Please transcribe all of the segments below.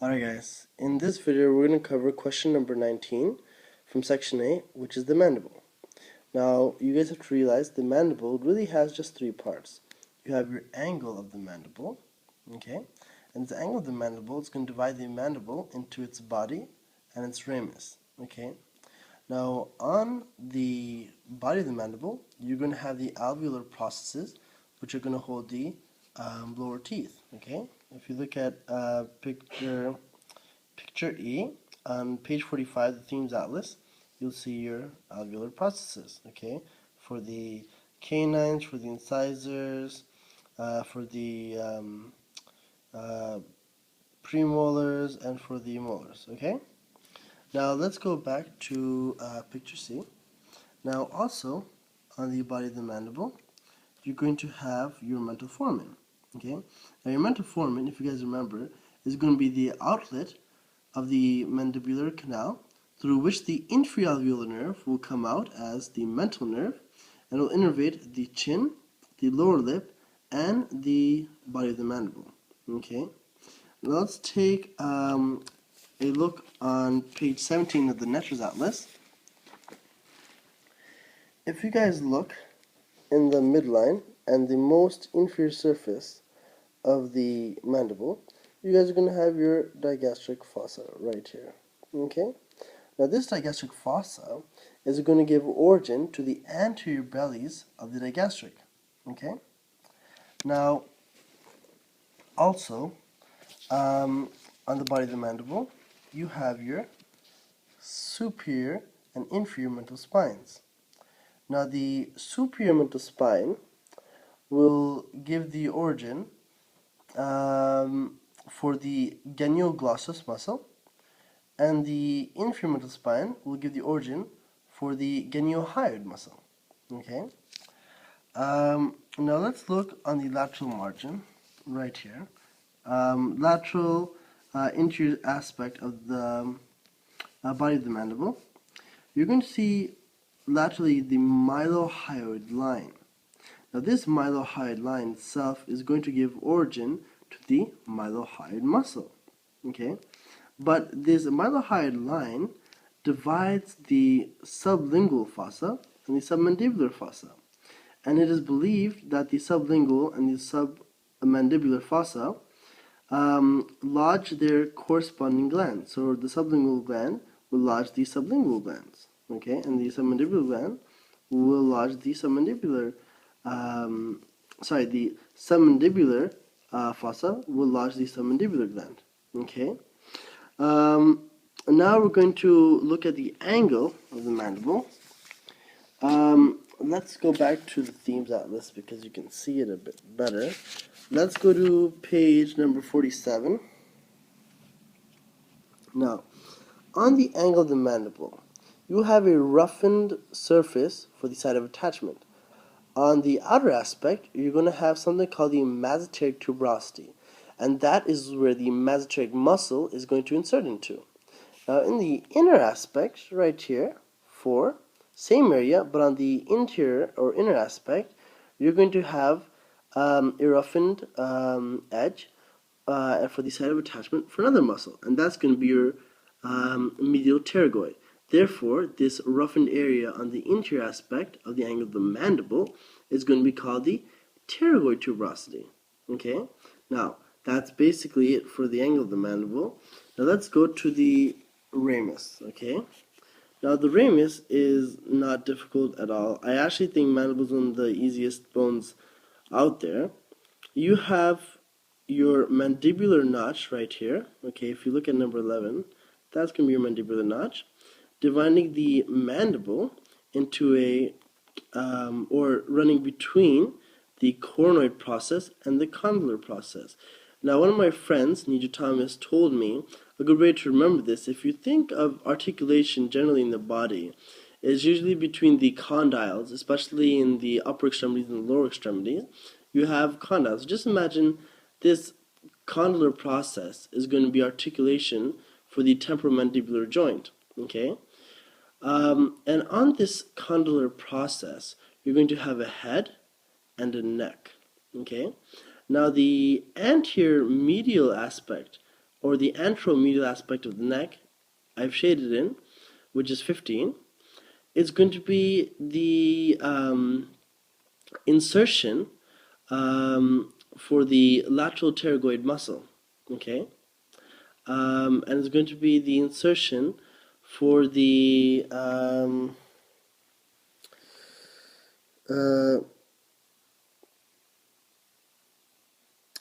Alright guys, in this video we're going to cover question number 19 from section A, which is the mandible. Now you guys have to realize the mandible really has just three parts. You have your angle of the mandible, okay, and the angle of the mandible is going to divide the mandible into its body and its ramus, okay. Now on the body of the mandible you're going to have the alveolar processes, which are going to hold the lower teeth, okay. If you look at Picture E, on page 45 of the Themes Atlas, you'll see your alveolar processes, okay? For the canines, for the incisors, for the premolars, and for the molars, okay? Now let's go back to picture C. Now also, on the body of the mandible, you're going to have your mental foramen, okay? Now your mental foramen, if you guys remember, is going to be the outlet of the mandibular canal through which the inferior alveolar nerve will come out as the mental nerve and will innervate the chin, the lower lip, and the body of the mandible. Okay, now let's take a look on page 17 of the Netter's Atlas. If you guys look in the midline and the most inferior surface of the mandible, you guys are going to have your digastric fossa right here. Okay? Now this digastric fossa is going to give origin to the anterior bellies of the digastric. Okay? Now, also, on the body of the mandible, you have your superior and inferior mental spines. Now the superior mental spine will give the origin for the genioglossus muscle, and the inferior mental spine will give the origin for the geniohyoid muscle. Okay. Now let's look on the lateral margin right here. Lateral interior aspect of the body of the mandible. You're going to see laterally the mylohyoid line. Now this mylohyoid line itself is going to give origin to the mylohyoid muscle. Okay, but this mylohyoid line divides the sublingual fossa and the submandibular fossa, and it is believed that the sublingual and the submandibular fossa lodge their corresponding glands. So the sublingual gland will lodge the sublingual glands, okay, and the submandibular gland will lodge the submandibular the submandibular fossa will lodge the submandibular gland. Okay. Now we're going to look at the angle of the mandible. Let's go back to the Themes Atlas because you can see it a bit better. Let's go to page number 47. Now, on the angle of the mandible, you have a roughened surface for the site of attachment. On the outer aspect, you're going to have something called the mesenteric tuberosity, and that is where the mesenteric muscle is going to insert into. Now, in the inner aspect, right here, same area, but on the interior or inner aspect, you're going to have a roughened edge for the site of attachment for another muscle, and that's going to be your medial pterygoid. Therefore, this roughened area on the interior aspect of the angle of the mandible is going to be called the pterygoid tuberosity. Okay? Now, that's basically it for the angle of the mandible. Now let's go to the ramus. Okay? Now the ramus is not difficult at all. I actually think mandible is one of the easiest bones out there. You have your mandibular notch right here. Okay, if you look at number 11, that's going to be your mandibular notch, dividing the mandible into a, or running between the coronoid process and the condylar process. Now, one of my friends, Niju Thomas, told me a good way to remember this, if you think of articulation generally in the body, is usually between the condyles, especially in the upper extremities and the lower extremities, you have condyles. Just imagine this condylar process is going to be articulation for the temporomandibular joint, okay? And on this condylar process, you're going to have a head and a neck, okay? Now the anterior medial aspect or the anteromedial aspect of the neck, I've shaded in, which is 15. It's going to be the insertion for the lateral pterygoid muscle, okay? And it's going to be the insertion for the uh,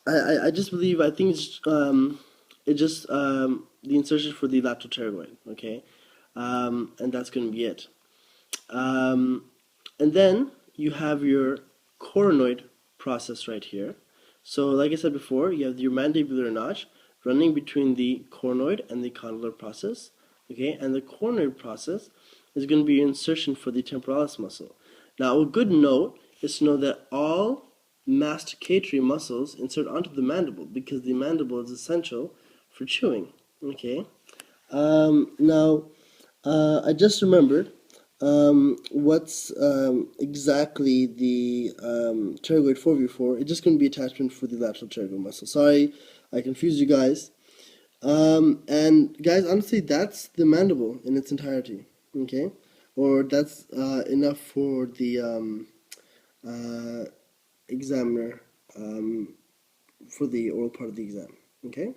I just believe I think it's just the insertion for the lateral pterygoid, okay, and that's going to be it. And then you have your coronoid process right here. So, like I said before, you have your mandibular notch running between the coronoid and the condylar process, okay, and the coronoid process is going to be your insertion for the temporalis muscle. Now, a good note is to know that all masticatory muscles insert onto the mandible because the mandible is essential for chewing. Okay. Now, I just remembered what's exactly the pterygoid fovea for. It's just going to be attachment for the lateral pterygoid muscle. Sorry, I confused you guys. And guys, honestly, that's the mandible in its entirety. Okay, or that's enough for the examiner for the oral part of the exam. Okay.